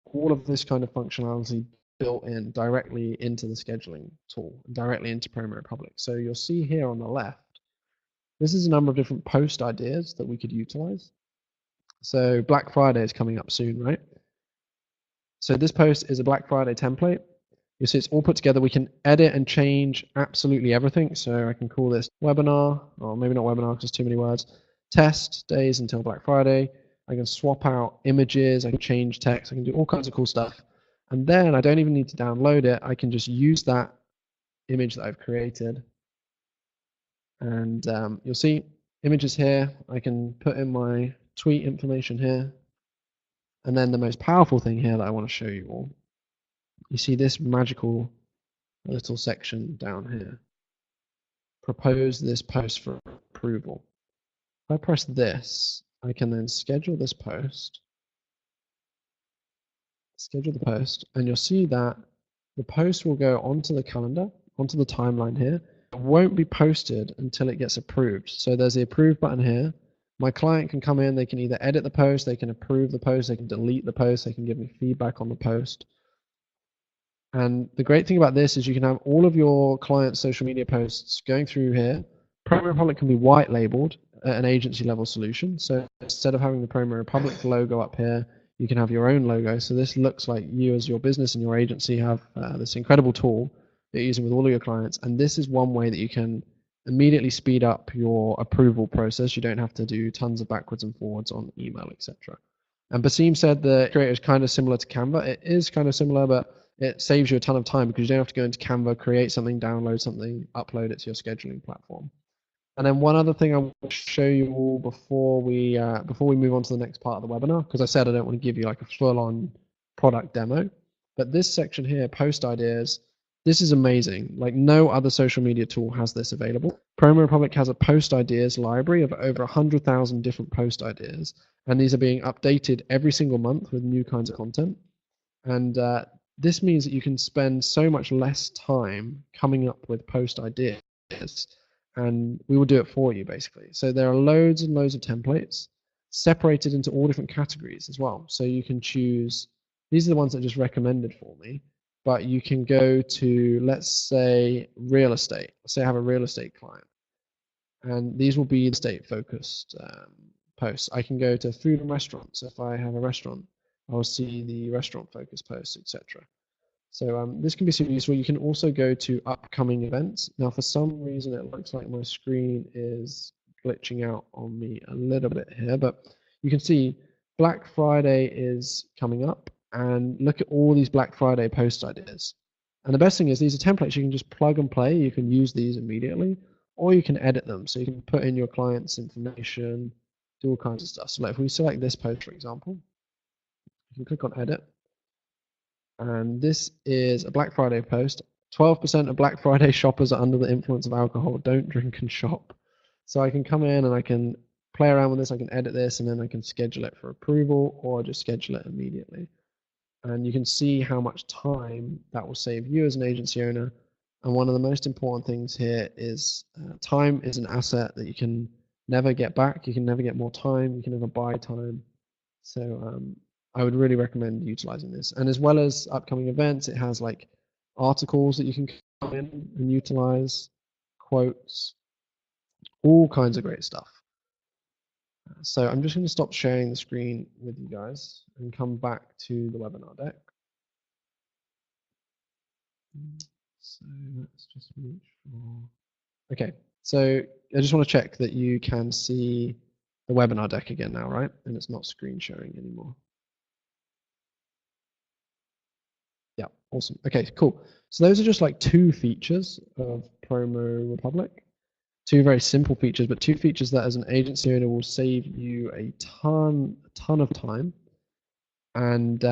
all of this kind of functionality built in directly into the scheduling tool, directly into Promo Republic. So you'll see here on the left, this is a number of different post ideas that we could utilize. So Black Friday is coming up soon, right? So this post is a Black Friday template. You see it's all put together. We can edit and change absolutely everything. So I can call this webinar, or maybe not webinar because too many words. Test days until Black Friday. I can swap out images. I can change text. I can do all kinds of cool stuff. And then I don't even need to download it. I can just use that image that I've created. And you'll see images here. I can put in my tweet information here. And then the most powerful thing here that I want to show you all, you see this magical little section down here. Propose this post for approval. If I press this, I can then schedule this post, schedule the post, and you'll see that the post will go onto the calendar, onto the timeline here. It won't be posted until it gets approved. So there's the approve button here. My client can come in, they can either edit the post, they can approve the post, they can delete the post, they can give me feedback on the post. And the great thing about this is you can have all of your clients' social media posts going through here. Promo Republic can be white labeled at an agency level solution. So instead of having the Promo Republic logo up here, you can have your own logo. So this looks like you as your business and your agency have this incredible tool that you're using with all of your clients. And this is one way that you can immediately speed up your approval process. You don't have to do tons of backwards and forwards on email, etc. And Basim said the creator is kind of similar to Canva. It is kind of similar, but it saves you a ton of time because you don't have to go into Canva, create something, download something, upload it to your scheduling platform. And then one other thing I want to show you all before we move on to the next part of the webinar, because I said I don't want to give you like a full-on product demo, but this section here, post ideas, this is amazing. Like no other social media tool has this available. Promo Republic has a post ideas library of over 100,000 different post ideas, and these are being updated every single month with new kinds of content. And this means that you can spend so much less time coming up with post ideas, and we will do it for you basically. So there are loads and loads of templates separated into all different categories as well. So you can choose, these are the ones that are just recommended for me, but you can go to, let's say, real estate. Let's say I have a real estate client, and these will be the state focused posts. I can go to food and restaurants. If I have a restaurant, I'll see the restaurant focused posts, etc. So this can be super useful. You can also go to upcoming events. Now, for some reason, it looks like my screen is glitching out on me a little bit here, but you can see Black Friday is coming up, and look at all these Black Friday post ideas. And the best thing is these are templates you can just plug and play. You can use these immediately, or you can edit them. So you can put in your client's information, do all kinds of stuff. So like if we select this post, for example, you can click on edit, and this is a Black Friday post. 12% of Black Friday shoppers are under the influence of alcohol. Don't drink and shop. So I can come in and I can play around with this. I can edit this, and then I can schedule it for approval or just schedule it immediately. And you can see how much time that will save you as an agency owner. And one of the most important things here is time is an asset that you can never get back. You can never get more time. You can never buy time. So I would really recommend utilizing this. And as well as upcoming events, it has like articles that you can come in and utilize, quotes, all kinds of great stuff. So I'm just going to stop sharing the screen with you guys and come back to the webinar deck. So let's just make sure. Okay, so I just want to check that you can see the webinar deck again now, right? And it's not screen sharing anymore. Yeah, awesome. Okay, cool. So those are just like two features of Promo Republic. Two very simple features, but two features that as an agency owner will save you a ton of time. And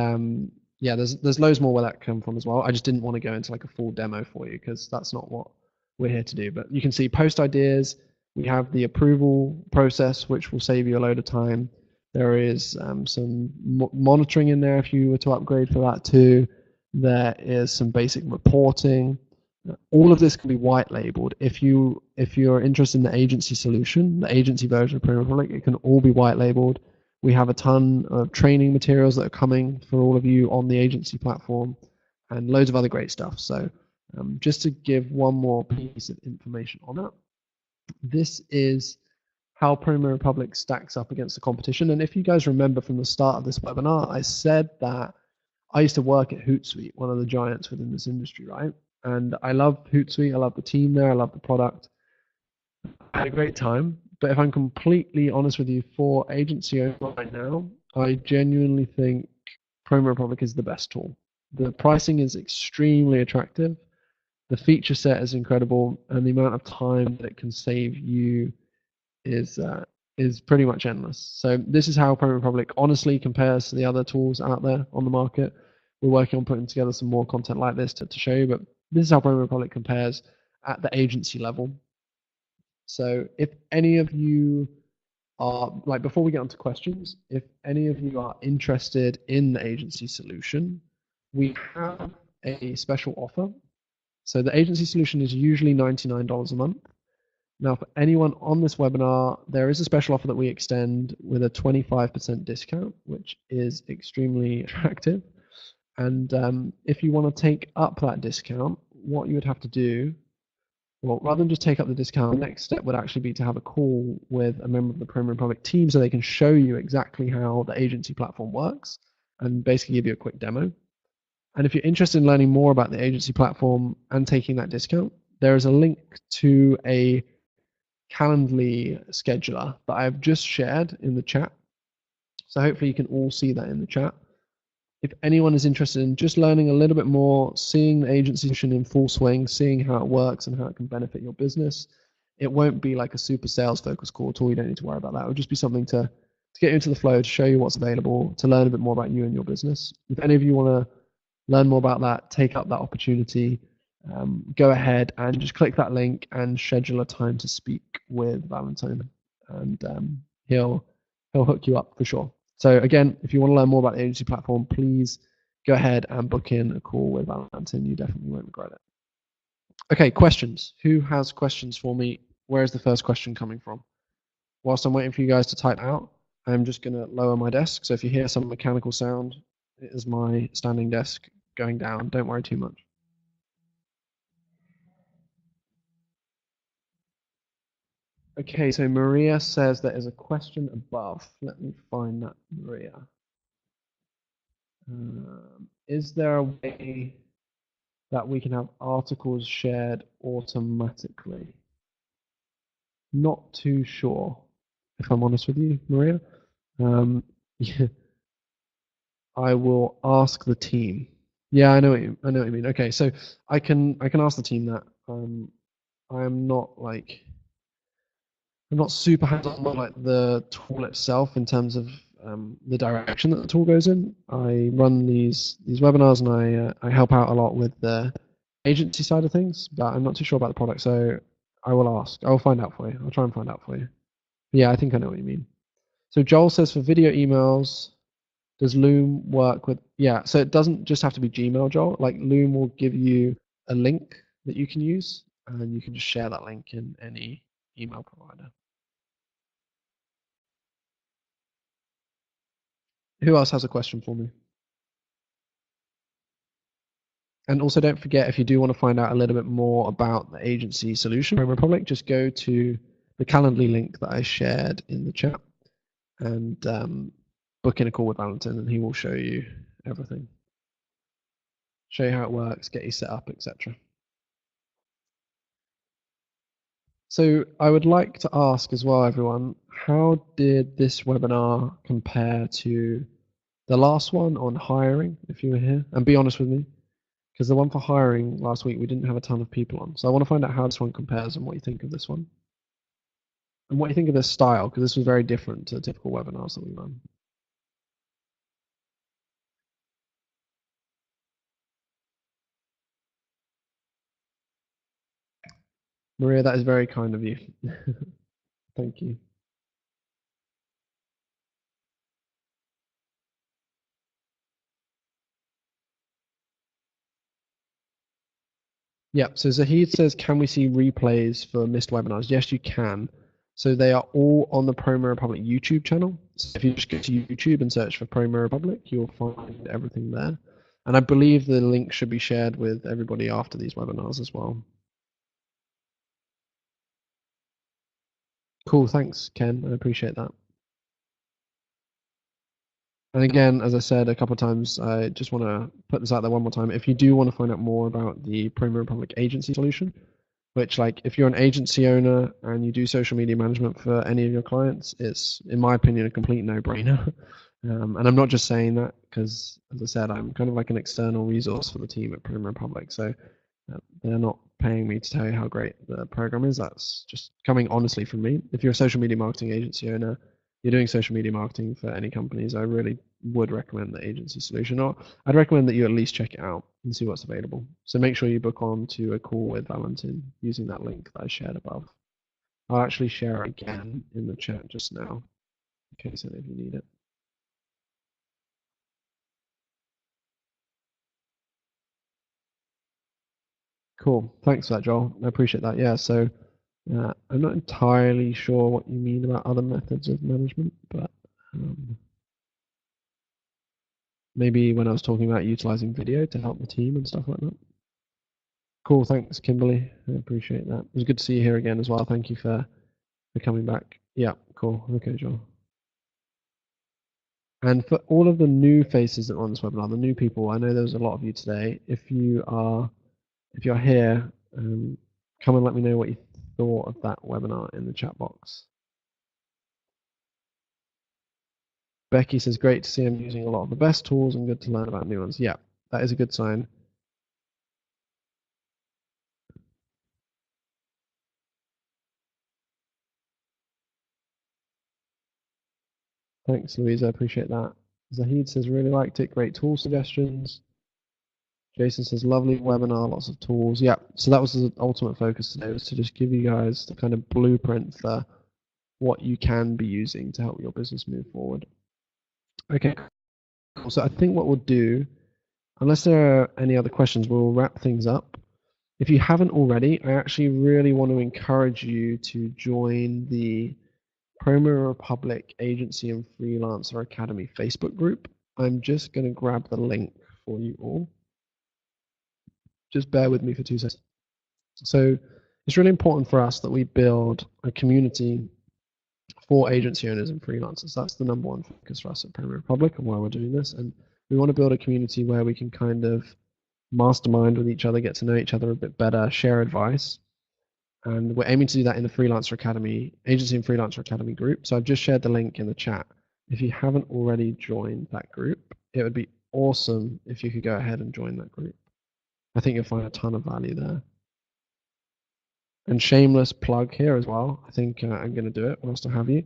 yeah, there's loads more where that come from as well. I just didn't want to go into like a full demo for you because that's not what we're here to do. But you can see post ideas. We have the approval process, which will save you a load of time. There is some monitoring in there if you were to upgrade for that too. There is some basic reporting. All of this can be white labeled. If you're interested in the agency solution, the agency version of Promo Republic, it can all be white labeled. We have a ton of training materials that are coming for all of you on the agency platform, and loads of other great stuff. So just to give one more piece of information on that, this is how Promo Republic stacks up against the competition. And if you guys remember from the start of this webinar, I said that I used to work at Hootsuite, one of the giants within this industry, right? And I love Hootsuite. I love the team there. I love the product. I had a great time. But if I'm completely honest with you, for agency owner right now, I genuinely think Promo Republic is the best tool. The pricing is extremely attractive. The feature set is incredible, and the amount of time that it can save you is pretty much endless. So this is how Promo Republic honestly compares to the other tools out there on the market. We're working on putting together some more content like this to show you, but this is how Promo Republic compares at the agency level. So if any of you are, like before we get onto questions, if any of you are interested in the agency solution, we have a special offer. So the agency solution is usually $99 a month. Now, for anyone on this webinar, there is a special offer that we extend with a 25% discount, which is extremely attractive. And if you want to take up that discount, what you would have to do, well, rather than just take up the discount, the next step would actually be to have a call with a member of the Promo Republic team so they can show you exactly how the agency platform works and basically give you a quick demo. And if you're interested in learning more about the agency platform and taking that discount, there is a link to a Calendly scheduler that I've just shared in the chat. So hopefully you can all see that in the chat. If anyone is interested in just learning a little bit more, seeing the agency solution in full swing, seeing how it works and how it can benefit your business, it won't be like a super sales focused call at all. You don't need to worry about that. It will just be something to get you into the flow, to show you what's available, to learn a bit more about you and your business. If any of you want to learn more about that, take up that opportunity, go ahead and just click that link and schedule a time to speak with Valentine, and he'll hook you up for sure. So again, if you want to learn more about the agency platform, please go ahead and book in a call with Valentine. You definitely won't regret it. Okay, questions. Who has questions for me? Where is the first question coming from? Whilst I'm waiting for you guys to type out, I'm just going to lower my desk. So if you hear some mechanical sound, it is my standing desk going down. Don't worry too much. Okay, so Maria says there is a question above. Let me find that, Maria. Is there a way that we can have articles shared automatically? Not too sure, if I'm honest with you, Maria. Yeah, I will ask the team. Yeah, I know what you mean. Okay, so I can ask the team that. I'm not like I'm not super hands-on on like the tool itself in terms of the direction that the tool goes in. I run these webinars and I help out a lot with the agency side of things, but I'm not too sure about the product. So I will ask. I will find out for you. I'll try and find out for you. Yeah, I think I know what you mean. So Joel says for video emails, does Loom work with? Yeah, so it doesn't just have to be Gmail, Joel. Like Loom will give you a link that you can use, and you can just share that link in any email provider. Who else has a question for me? And also don't forget, if you do want to find out a little bit more about the agency solution from Republic, just go to the Calendly link that I shared in the chat and book in a call with Valentin and he will show you everything. Show you how it works, get you set up, etc. So I would like to ask as well, everyone, how did this webinar compare to the last one on hiring, if you were here? And be honest with me, because the one for hiring last week, we didn't have a ton of people on. So I want to find out how this one compares and what you think of this one. And what you think of this style, because this was very different to typical webinars that we run. Maria, that is very kind of you. Thank you. Yeah, so Zahid says, can we see replays for missed webinars? Yes, you can. So they are all on the Promo Republic YouTube channel. So if you just go to YouTube and search for Promo Republic, you'll find everything there. And I believe the link should be shared with everybody after these webinars as well. Cool, thanks, Ken. I appreciate that. And again, as I said a couple of times, I just want to put this out there one more time. If you do want to find out more about the Promo Republic agency solution, which like if you're an agency owner and you do social media management for any of your clients, it's in my opinion a complete no-brainer. And I'm not just saying that because, as I said, I'm kind of like an external resource for the team at Promo Republic. So they're not paying me to tell you how great the program is. That's just coming honestly from me. If you're a social media marketing agency owner, you're doing social media marketing for any companies, I really would recommend the agency solution. Or I'd recommend that you at least check it out and see what's available. So make sure you book on to a call with Valentin using that link that I shared above. I'll actually share it again in the chat just now, in case any of you need it. Cool. Thanks for that, Joel. I appreciate that. Yeah, so I'm not entirely sure what you mean about other methods of management, but maybe when I was talking about utilizing video to help the team and stuff like that. Cool. Thanks, Kimberly. I appreciate that. It was good to see you here again as well. Thank you for coming back. Yeah, cool. Okay, Joel. And for all of the new faces that are on this webinar, the new people, I know there's a lot of you today. If you're here, come and let me know what you thought of that webinar in the chat box. Becky says, great to see I'm using a lot of the best tools and good to learn about new ones. Yeah, that is a good sign. Thanks, Louise. I appreciate that. Zahid says, really liked it. Great tool suggestions. Jason says, lovely webinar, lots of tools. Yeah, so that was the ultimate focus today, was to just give you guys the kind of blueprint for what you can be using to help your business move forward. Okay, cool. So I think what we'll do, unless there are any other questions, we'll wrap things up. If you haven't already, I actually really want to encourage you to join the Promo Republic Agency and Freelancer Academy Facebook group. I'm just going to grab the link for you all. Just bear with me for 2 seconds. So it's really important for us that we build a community for agency owners and freelancers. That's the number one focus for us at Promo Republic and why we're doing this. And we want to build a community where we can kind of mastermind with each other, get to know each other a bit better, share advice. And we're aiming to do that in the Freelancer Academy, Agency and Freelancer Academy group. So I've just shared the link in the chat. if you haven't already joined that group, it would be awesome if you could go ahead and join that group. I think you'll find a ton of value there. And shameless plug here as well. I think I'm going to do it whilst I have you.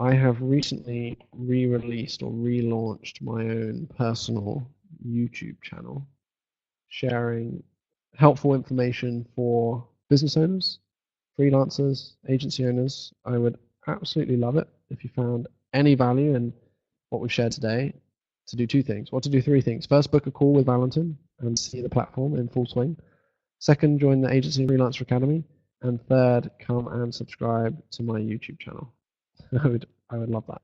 I have recently re-released or relaunched my own personal YouTube channel, sharing helpful information for business owners, freelancers, agency owners. I would absolutely love it if you found any value in what we've shared today, to do two things. Well, to do three things. First, book a call with Valentin and see the platform in full swing. Second, join the Agency Freelancer Academy. And third, come and subscribe to my YouTube channel. I would love that.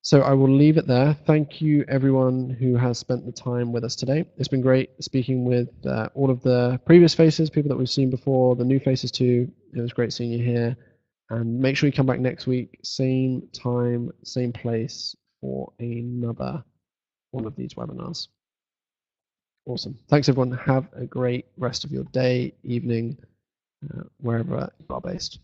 So I will leave it there. Thank you everyone who has spent the time with us today. It's been great speaking with all of the previous faces, people that we've seen before, the new faces too. It was great seeing you here. And make sure you come back next week, same time, same place for another one of these webinars. Awesome. Thanks everyone. Have a great rest of your day, evening, wherever you are based.